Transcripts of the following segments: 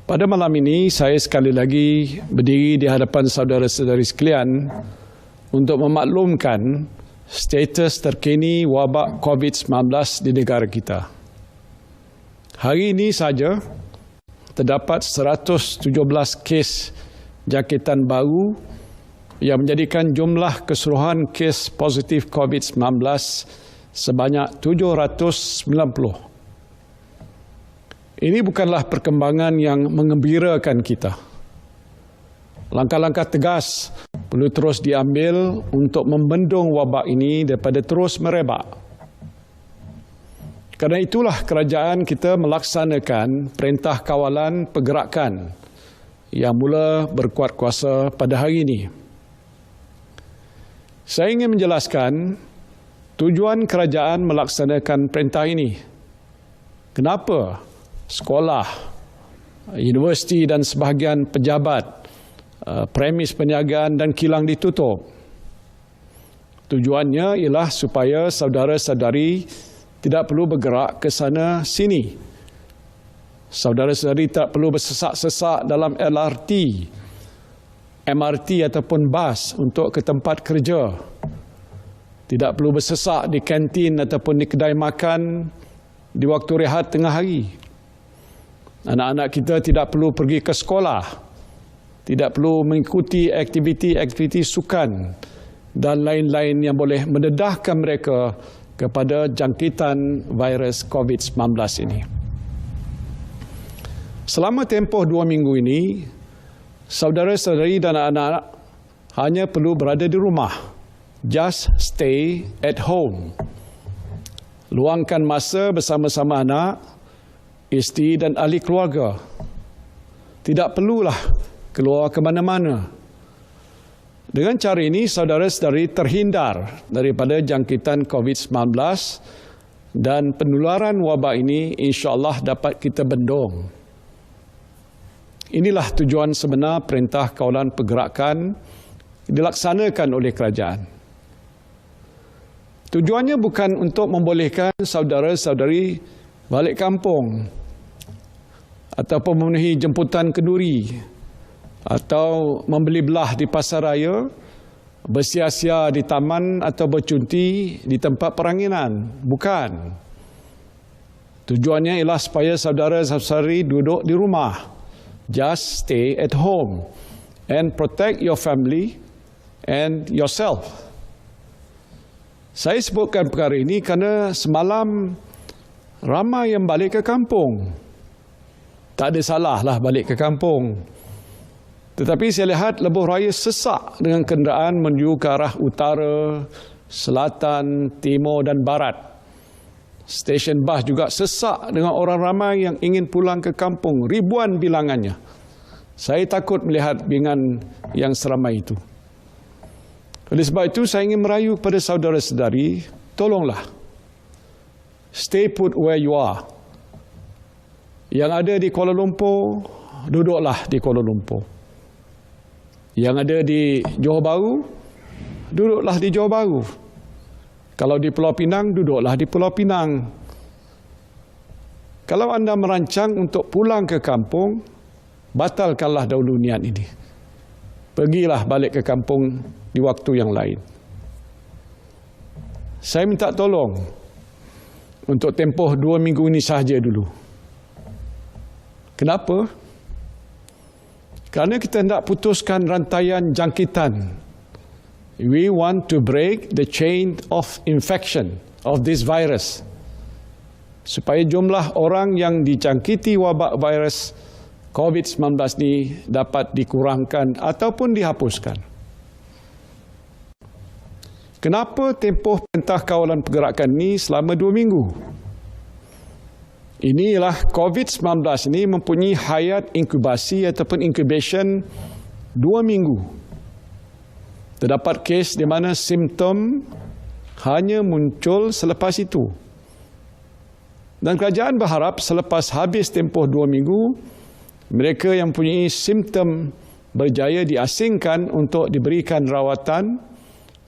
Pada malam ini, saya sekali lagi berdiri di hadapan saudara-saudari sekalian untuk memaklumkan status terkini wabak COVID-19 di negara kita. Hari ini saja, terdapat 117 kes jangkitan baru yang menjadikan jumlah keseluruhan kes positif COVID-19 sebanyak 790. Ini bukanlah perkembangan yang mengembirakan kita. Langkah-langkah tegas perlu terus diambil untuk membendung wabak ini daripada terus merebak. Kerana itulah kerajaan kita melaksanakan Perintah Kawalan Pergerakan yang mula berkuat kuasa pada hari ini. Saya ingin menjelaskan tujuan kerajaan melaksanakan perintah ini. Kenapa sekolah, universiti dan sebahagian pejabat, premis perniagaan dan kilang ditutup? Tujuannya ialah supaya saudara-saudari tidak perlu bergerak ke sana sini. Saudara-saudari tak perlu bersesak-sesak dalam LRT, MRT ataupun bas untuk ke tempat kerja. Tidak perlu bersesak di kantin ataupun di kedai makan di waktu rehat tengah hari. Anak-anak kita tidak perlu pergi ke sekolah, tidak perlu mengikuti aktiviti-aktiviti sukan dan lain-lain yang boleh mendedahkan mereka kepada jangkitan virus COVID-19 ini. Selama tempoh 2 minggu ini, saudara-saudari dan anak-anak hanya perlu berada di rumah. Just stay at home. Luangkan masa bersama-sama anak, isteri dan ahli keluarga. Tidak perlulah keluar ke mana-mana. Dengan cara ini, saudara-saudari terhindar daripada jangkitan COVID-19 dan penularan wabak ini insya-Allah dapat kita bendung. Inilah tujuan sebenar Perintah Kawalan Pergerakan dilaksanakan oleh kerajaan. Tujuannya bukan untuk membolehkan saudara-saudari balik kampung ataupun memenuhi jemputan kenduri atau membeli belah di pasar raya, bersia-sia di taman atau bercunti di tempat peranginan. Bukan. Tujuannya ialah supaya saudara-saudari duduk di rumah. Just stay at home and protect your family and yourself. Saya sebutkan perkara ini kerana semalam ramai yang balik ke kampung. Tak ada salah lah balik ke kampung. Tetapi saya lihat lebuh raya sesak dengan kenderaan menuju ke arah utara, selatan, timur dan barat. Stesen bas juga sesak dengan orang ramai yang ingin pulang ke kampung. Ribuan bilangannya. Saya takut melihat bilangan yang seramai itu. Oleh sebab itu saya ingin merayu kepada saudara-saudari, tolonglah. Stay put where you are. Yang ada di Kuala Lumpur, duduklah di Kuala Lumpur. Yang ada di Johor Bahru, duduklah di Johor Bahru. Kalau di Pulau Pinang, duduklah di Pulau Pinang. Kalau anda merancang untuk pulang ke kampung, batalkanlah dahulu niat ini. Pergilah balik ke kampung di waktu yang lain. Saya minta tolong untuk tempoh 2 minggu ini sahaja dulu. Kenapa? Kerana kita hendak putuskan rantaian jangkitan. We want to break the chain of infection of this virus. Supaya jumlah orang yang dijangkiti wabak virus COVID-19 ini dapat dikurangkan ataupun dihapuskan. Kenapa tempoh Perintah Kawalan Pergerakan ini selama 2 minggu? Inilah COVID-19 ini mempunyai hayat inkubasi ataupun incubation 2 minggu. Terdapat kes di mana simptom hanya muncul selepas itu. Dan kerajaan berharap selepas habis tempoh 2 minggu, mereka yang mempunyai simptom berjaya diasingkan untuk diberikan rawatan,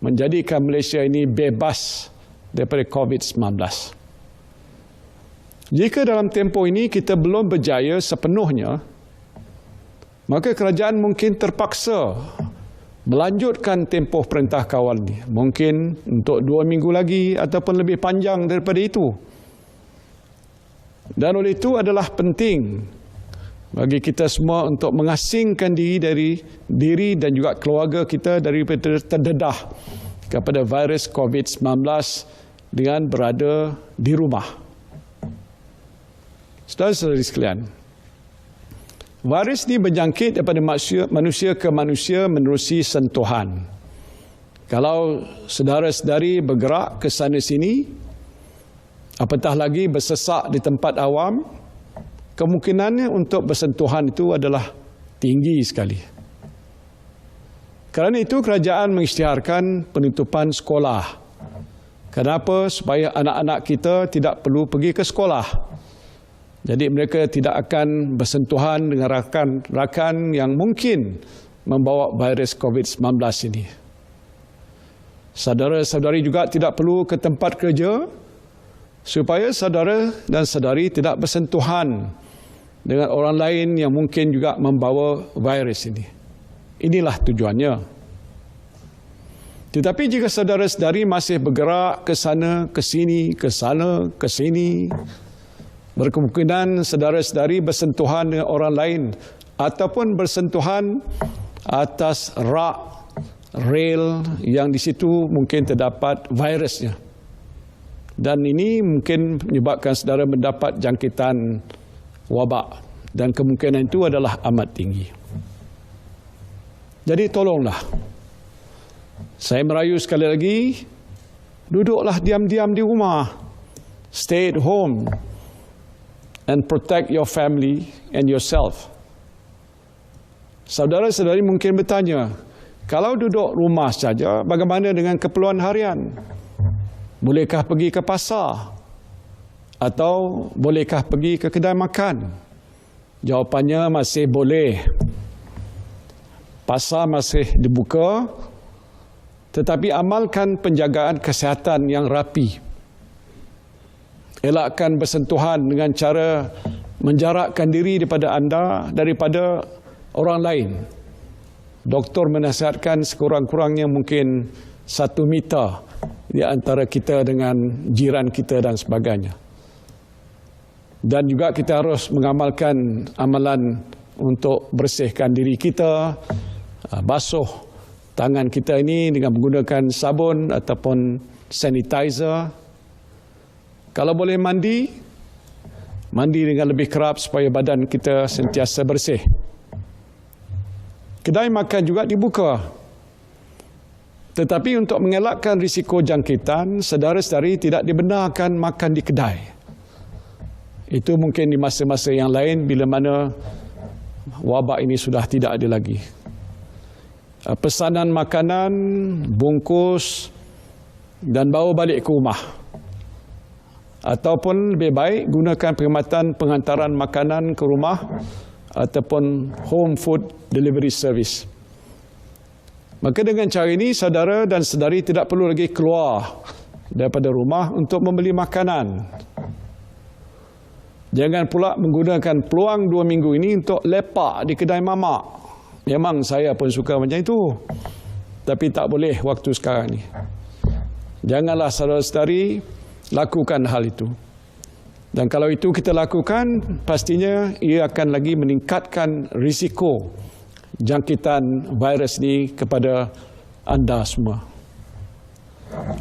menjadikan Malaysia ini bebas daripada COVID-19. Jika dalam tempoh ini kita belum berjaya sepenuhnya, maka kerajaan mungkin terpaksa melanjutkan tempoh perintah kawal ni. Mungkin untuk 2 minggu lagi ataupun lebih panjang daripada itu. Dan oleh itu adalah penting bagi kita semua untuk mengasingkan diri dan juga keluarga kita daripada terdedah kepada virus COVID-19 dengan berada di rumah. Saudara-saudari sekalian, virus ini berjangkit daripada manusia ke manusia menerusi sentuhan. Kalau saudara-saudari bergerak ke sana sini, apatah lagi bersesak di tempat awam, kemungkinannya untuk bersentuhan itu adalah tinggi sekali. Kerana itu kerajaan mengisytiharkan penutupan sekolah. Kenapa? Supaya anak-anak kita tidak perlu pergi ke sekolah. Jadi mereka tidak akan bersentuhan dengan rakan-rakan yang mungkin membawa virus COVID-19 ini. Saudara-saudari juga tidak perlu ke tempat kerja supaya saudara dan saudari tidak bersentuhan dengan orang lain yang mungkin juga membawa virus ini. Inilah tujuannya. Tetapi jika saudara-saudari masih bergerak ke sana, ke sini, ke sana, ke sini, berkemungkinan saudara-saudari bersentuhan dengan orang lain ataupun bersentuhan atas rak, rel yang di situ mungkin terdapat virusnya. Dan ini mungkin menyebabkan saudara mendapat jangkitan wabak. Dan kemungkinan itu adalah amat tinggi. Jadi tolonglah. Saya merayu sekali lagi, duduklah diam-diam di rumah. Stay at home and protect your family and yourself. Saudara-saudari mungkin bertanya, kalau duduk rumah saja, bagaimana dengan keperluan harian? Bolehkah pergi ke pasar? Atau bolehkah pergi ke kedai makan? Jawapannya masih boleh. Pasar masih dibuka, tetapi amalkan penjagaan kesihatan yang rapi. Elakkan bersentuhan dengan cara menjarakkan diri daripada orang lain. Doktor menasihatkan sekurang-kurangnya mungkin 1 meter di antara kita dengan jiran kita dan sebagainya. Dan juga kita harus mengamalkan amalan untuk bersihkan diri kita, basuh tangan kita ini dengan menggunakan sabun ataupun sanitizer. Kalau boleh mandi dengan lebih kerap supaya badan kita sentiasa bersih. Kedai makan juga dibuka. Tetapi untuk mengelakkan risiko jangkitan, saudara-saudari tidak dibenarkan makan di kedai. Itu mungkin di masa-masa yang lain bila mana wabak ini sudah tidak ada lagi. Pesanan makanan, bungkus dan bawa balik ke rumah. Ataupun lebih baik gunakan perkhidmatan penghantaran makanan ke rumah ataupun home food delivery service. Maka dengan cara ini saudara dan saudari tidak perlu lagi keluar daripada rumah untuk membeli makanan. Jangan pula menggunakan peluang 2 minggu ini untuk lepak di kedai mamak. Memang saya pun suka macam itu. Tapi tak boleh waktu sekarang ni. Janganlah saudara-saudari lakukan hal itu. Dan kalau itu kita lakukan, pastinya ia akan lagi meningkatkan risiko jangkitan virus ini kepada anda semua.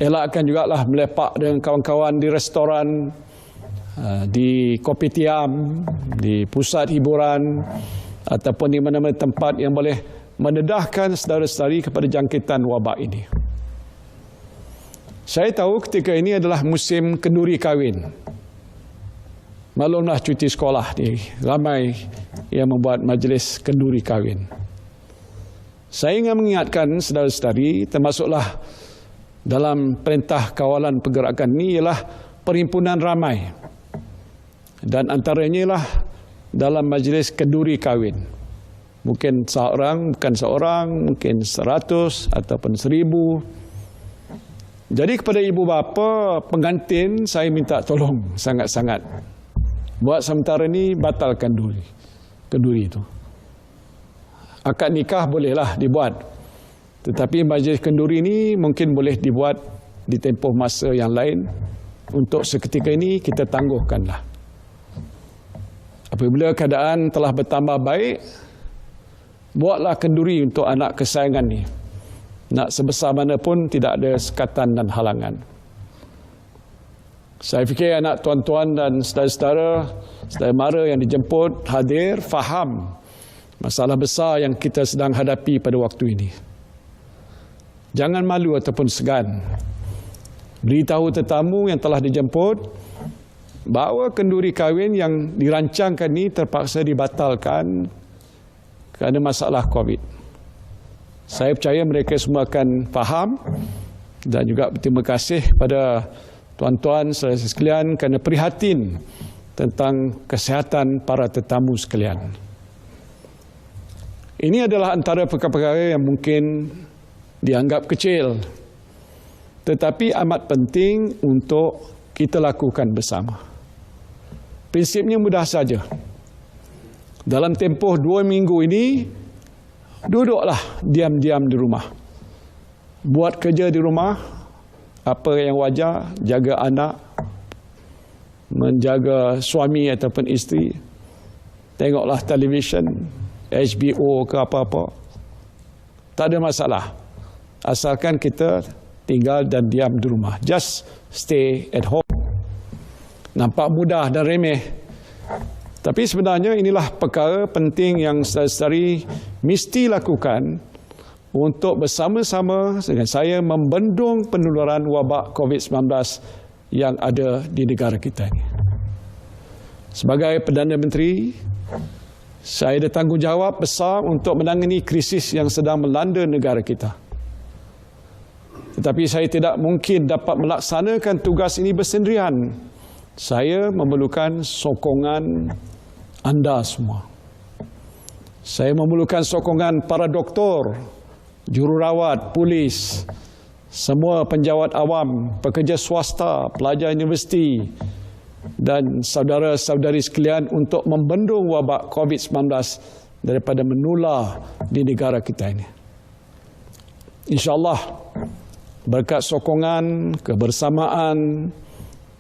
Elakkan jugalah melepak dengan kawan-kawan di restoran, di kopitiam, di pusat hiburan, ataupun di mana-mana tempat yang boleh mendedahkan saudara-saudari kepada jangkitan wabak ini. Saya tahu ketika ini adalah musim kenduri kahwin. Maklumlah cuti sekolah ni, ramai yang membuat majlis kenduri kahwin. Saya ingin mengingatkan saudara-saudari, termasuklah dalam perintah kawalan pergerakan ini ialah perhimpunan ramai. Dan antaranya ialah dalam majlis kenduri kahwin. Mungkin seorang, bukan seorang, mungkin 100 ataupun 1000. Jadi kepada ibu bapa pengantin saya minta tolong sangat-sangat. Buat sementara ni batalkan kenduri itu. Akad nikah bolehlah dibuat. Tetapi majlis kenduri ini mungkin boleh dibuat di tempoh masa yang lain. Untuk seketika ini kita tangguhkanlah. Apabila keadaan telah bertambah baik, buatlah kenduri untuk anak kesayangan ni. Nak sebesar mana pun tidak ada sekatan dan halangan. Saya fikir anak tuan-tuan dan saudara-saudara, saudara mara yang dijemput hadir, faham masalah besar yang kita sedang hadapi pada waktu ini. Jangan malu ataupun segan. Beritahu tetamu yang telah dijemput bahawa kenduri kahwin yang dirancangkan ini terpaksa dibatalkan kerana masalah COVID. Saya percaya mereka semua akan faham dan juga berterima kasih pada tuan-tuan saudara sekalian kerana prihatin tentang kesihatan para tetamu sekalian. Ini adalah antara perkara-perkara yang mungkin dianggap kecil, tetapi amat penting untuk kita lakukan bersama. Prinsipnya mudah saja. Dalam tempoh 2 minggu ini, duduklah diam-diam di rumah. Buat kerja di rumah, apa yang wajar, jaga anak, menjaga suami ataupun isteri, tengoklah televisyen, HBO ke apa-apa. Tak ada masalah. Asalkan kita tinggal dan diam di rumah. Just stay at home. Nampak mudah dan remeh. Tapi sebenarnya inilah perkara penting yang saudara-saudari mesti lakukan untuk bersama-sama dengan saya membendung penularan wabak COVID-19 yang ada di negara kita ini. Sebagai Perdana Menteri, saya ada tanggungjawab besar untuk menangani krisis yang sedang melanda negara kita. Tetapi saya tidak mungkin dapat melaksanakan tugas ini bersendirian. Saya memerlukan sokongan anda semua. Saya memerlukan sokongan para doktor, jururawat, polis, semua penjawat awam, pekerja swasta, pelajar universiti dan saudara-saudari sekalian untuk membendung wabak COVID-19 daripada menular di negara kita ini. InsyaAllah, berkat sokongan, kebersamaan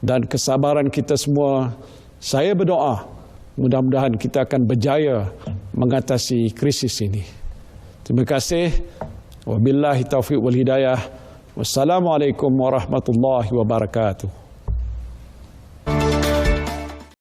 dan kesabaran kita semua, saya berdoa mudah-mudahan kita akan berjaya mengatasi krisis ini. Terima kasih. Wabillahi taufiq wal hidayah. Wassalamualaikum warahmatullahi wabarakatuh.